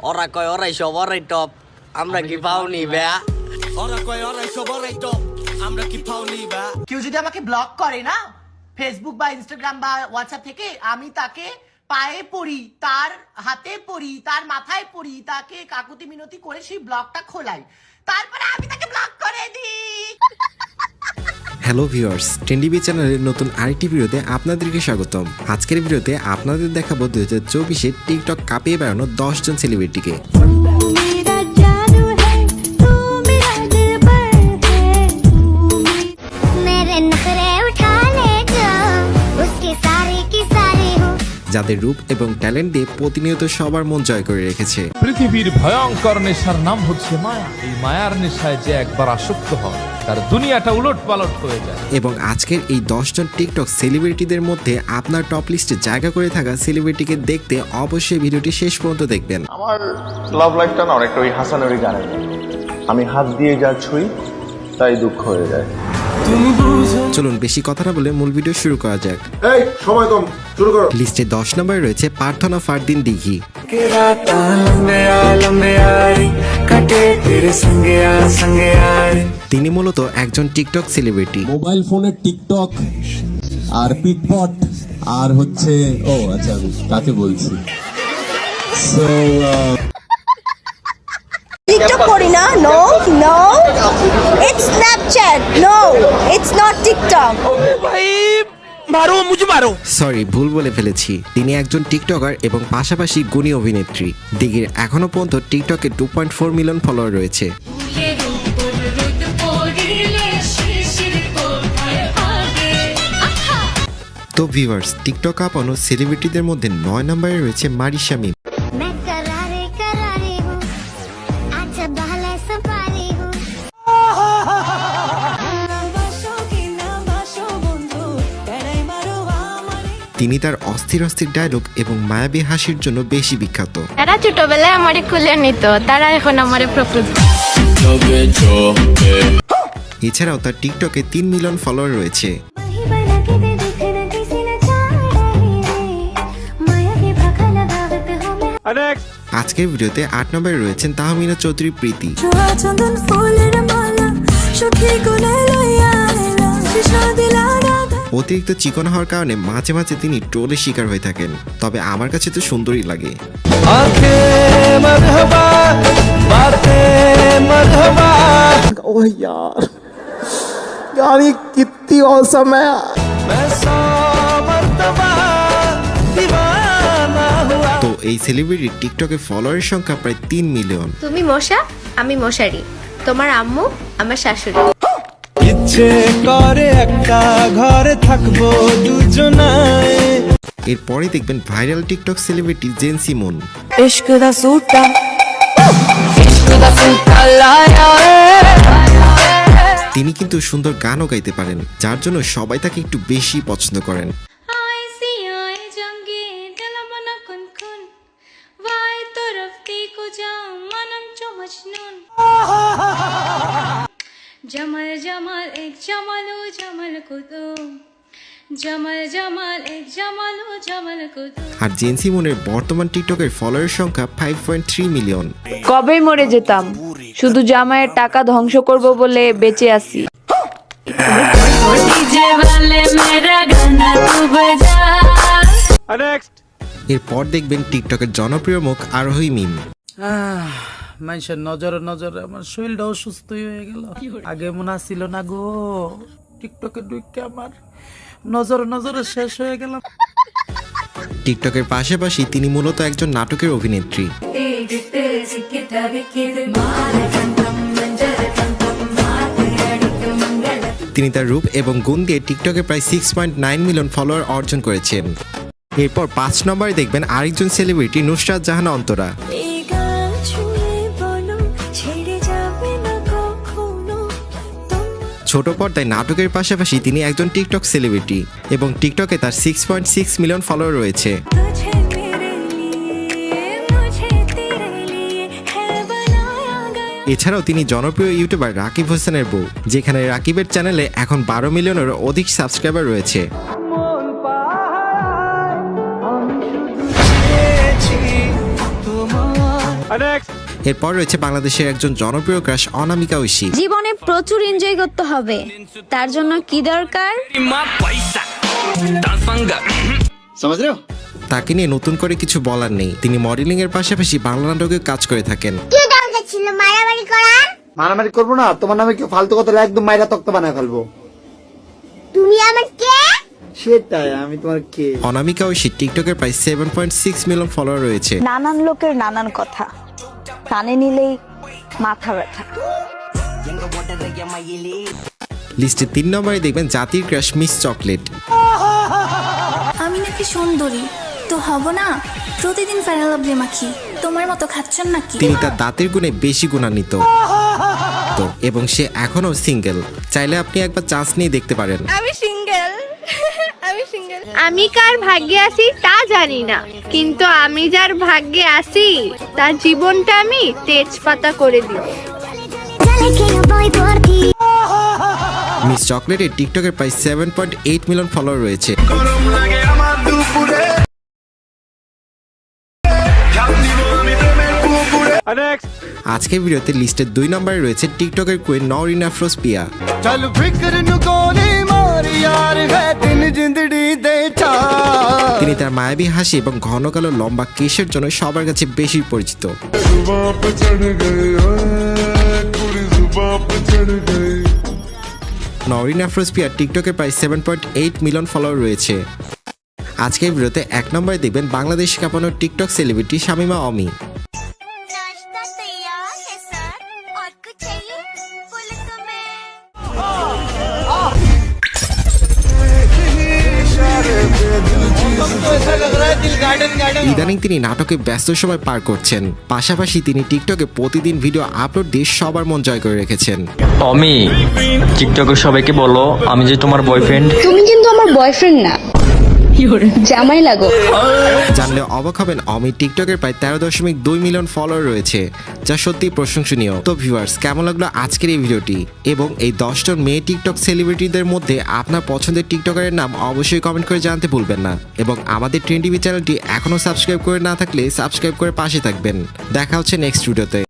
ওরা কয় ওরাই সব ওরাই টপ, আমরা কি পাওনি বেয়া? ওরা কয় ওরাই সব ওরাই টপ, আমরা কি পাওনি বেয়া? কেউ যদি আমাকে ব্লক করে না ফেসবুক বা ইনস্টাগ্রাম বা হোয়াটসঅ্যাপ থেকে, আমি তাকে পায়ে পড়ি, তার হাতে পড়ি, তার মাথায় পড়ি, তাকে কাকুতি মিনতি করে সেই ব্লকটা খোলাই, তারপরে আমি তাকে ব্লক করে দিই। হ্যালো ভিউয়ার্স, ট্রেন্ডিবি চ্যানেলের নতুন আরেকটি ভিডিওতে আপনাদেরকে স্বাগতম। আজকের ভিডিওতে আপনাদের দেখাবো 2024-এ টিকটক কাঁপিয়ে বেড়ানো 10 জন সেলিব্রিটিকে। যাদের রূপ এবং ট্যালেন্ট দিয়ে প্রতিনিয়ত সবার মন জয় করে রেখেছে। পৃথিবীর ভয়ঙ্কর নেশার নাম হচ্ছে মায়া। এই মায়ার নেশায় যে একবার আসক্ত হয় তার দুনিয়াটা উলট পালট হয়ে যায়। এবং আজকের এই 10 জন টিকটক সেলিব্রিটিদের মধ্যে আপনার টপ লিস্টে জায়গা করে থাকা সেলিব্রিটিকে দেখতে অবশ্যই ভিডিওটি শেষ পর্যন্ত দেখবেন। আমার লাভ লাইফটা না অনেকটা ওই হাসানের গানের মতো। আমি হাত দিয়ে যা ছুঁই তাই দুঃখ হয়ে যায়। চলুন বেশি কথা না বলে মূল ভিডিও শুরু করা যাক। এই সময় কম, শুরু করো। লিস্টে 10 নম্বরে রয়েছে প্রার্থনা ফারদিন দিঘি। তিনি মূলত একজন টিকটক সেলিব্রিটি। মোবাইল ফোনের টিকটক আর পিটপট আর হচ্ছে ও আচ্ছা কাকে বলছি সো TikTok করি না, no, it's Snapchat, no, it's not TikTok. Sorry, ভুল বলে ফেলেছি। তিনি একজন টিকটকার এবং পাশাপাশি গুণী অভিনেত্রী। দিঘির এখনো পর্যন্ত টিকটকে 2.4 মিলিয়ন ফলোয়ার রয়েছে। তো ভিউয়ার্স, টিকটক কাঁপানো সেলিব্রিটিদের মধ্যে 9 নম্বরে রয়েছে মারিশা মিম। তিনি তার অস্থির অস্থির ডায়লগ এবং মায়াবী হাসির জন্য বেশি বিখ্যাত। তারা ছোটবেলায় আমারে খুলে নিত, তারা এখন আমারে প্রপোজ। এছাড়াও তার টিকটকে 3 মিলিয়ন ফলোয়ার রয়েছে। আজকের ভিডিওতে 8 নম্বরে রয়েছেন তাহমিনা চৌধুরী প্রীতি। অতিরিক্ত চিকন হওয়ার কারণে মাঝে মাঝে তিনি ট্রোলের শিকার হয়ে থাকেন, তবে আমার কাছে তো সুন্দরই লাগে। তো এই সেলিব্রিটি টিকটকে ফলোয়ারের সংখ্যা প্রায় 3 মিলিয়ন। তুমি মশা, আমি মশারি, তোমার আম্মু আমার শাশুড়ি। ইচ্ছে করে একটা ঘরে থাকবো দুজনায়। এরপরে দেখবেন ভাইরাল টিকটক সেলিব্রিটি জেন্সি মুন। তিনি কিন্তু সুন্দর গানও গাইতে পারেন, যার জন্য সবাই তাকে একটু বেশি পছন্দ করেন। जमल जमल एक जमलो जमल को दो, जमल जमल एक जमलो जमल को दो। আর জেন্সি মুনের বর্তমান টিকটকের ফলোয়ারের সংখ্যা 5.3 মিলিয়ন। কবে মরে যেতাম, শুধু জামাইয়ের টাকা ধ্বংস করব বলে বেঁচে আছি। এরপর দেখবেন টিকটকের জনপ্রিয় মুখ আরোহী মিম। মানুষের নজরে নজরে আমার শরীরটা অসুস্থ হয়ে গেল। আগে মনে ছিল না গো, টিকটকে ঢুকে আমার নজরে নজরে শেষ হয়ে গেলাম। টিকটকের পাশাপাশি তিনি মূলত একজন নাটকের অভিনেত্রী। তিনি তার রূপ এবং গুণ দিয়ে টিকটকে প্রায় 6.9 মিলিয়ন ফলোয়ার অর্জন করেছেন। এরপর 5 নম্বরে দেখবেন আরেকজন সেলিব্রিটি নুসরাত জাহান অন্তরা। ছোট পর্দায় নাটকের পাশাপাশি তিনি একজন টিকটক সেলিব্রিটি এবং টিকটকে তার 6.6 মিলিয়ন ফলোয়ার রয়েছে। এছাড়াও তিনি জনপ্রিয় ইউটিউবার রাকিব হোসেনের বউ, যেখানে রাকিবের চ্যানেলে এখন 12 মিলিয়নেরও অধিক সাবস্ক্রাইবার রয়েছে। এরপর রয়েছে বাংলাদেশের একজন জনপ্রিয় ক্রাশ অনামিকা ঐশী। জীবনে প্রচুর এনজয় করতে হবে, তার জন্য কি দরকার? তাকে নিয়ে নতুন করে কিছু বলার নেই। তিনি মডেলিং এর পাশাপাশি বাংলা নাটকে কাজ করে থাকেন। কি দরকার ছিল মারামারি করার? মারামারি করবো না, তোমার নামে কেউ ফালতু কথা একদম মাইরা তক্ত বানায় ফেলবো। তুমি আমার কে? সেটাই, আমি তোমার কে? অনামিকা ঐশী টিকটকের প্রায় 7.6 মিলিয়ন ফলোয়ার রয়েছে। নানান লোকের নানান কথা, কানে নিলেই মাথা ব্যথা। লিস্টে 3 নম্বরে দেখবেন জাতির ক্রাশ মিস চকলেট। আমি নাকি সুন্দরী তো হব না, প্রতিদিন ফেরাল লাভলি মাখি, তোমার মতো খাচ্ছেন নাকি? তিনি তার দাঁতের গুণে বেশি গুণান্বিত এবং সে এখনো সিঙ্গেল। চাইলে আপনি একবার চান্স নিয়ে দেখতে পারেন। আমি কার ভাগ্যে আছি তা জানি না, কিন্তু আমি যার ভাগ্যে আছি তার জীবনটা আমি তেজপাতা করে দিব। মিস চকলেটের টিকটকের প্রায় 7.8 মিলিয়ন ফলোয়ার রয়েছে। আজকের ভিডিওতে লিস্টের 2 নম্বরে রয়েছে টিকটকের কুইন নওরিন আফরোজ পিয়া। তিনি তার মায়াবী হাসি এবং ঘন কালো লম্বা কেশের জন্য সবার কাছে বেশি পরিচিত। নওরিন আফরোজ পিয়া টিকটকের প্রায় 7.8 মিলিয়ন ফলোয়ার রয়েছে। আজকের ভিডিওতে 1 নম্বরে দেখবেন বাংলাদেশ কাঁপানো টিকটক সেলিব্রিটি শামিমা অমি। ইদানিং তিনি নাটকে ব্যস্ত সময় পার করছেন, পাশাপাশি তিনি টিকটকে প্রতিদিন ভিডিও আপলোড দিয়ে সবার মন জয় করে রেখেছেন। অমি, টিকটকে সবাইকে বলো আমি যে তোমার বয়ফ্রেন্ড। তুমি কিন্তু আমার বয়ফ্রেন্ড না, জামাই লাগো। জানলে অবাক হবেন অমি টিকটকের প্রায় 13.2 মিলিয়ন ফলোয়ার রয়েছে, যা সত্যি প্রশংসনীয়। তো ভিউয়ার্স, কেমন লাগলো আজকের এই ভিডিওটি এবং এই 10 জন মেয়ে টিকটক সেলিব্রিটিদের মধ্যে আপনার পছন্দের টিকটকারের নাম অবশ্যই কমেন্ট করে জানাতে ভুলবেন না এবং আমাদের ট্রেন্ড টিভি চ্যানেলটি এখনো সাবস্ক্রাইব করে না থাকলে সাবস্ক্রাইব করে পাশে থাকবেন। দেখা হচ্ছে নেক্সট ভিডিওতে।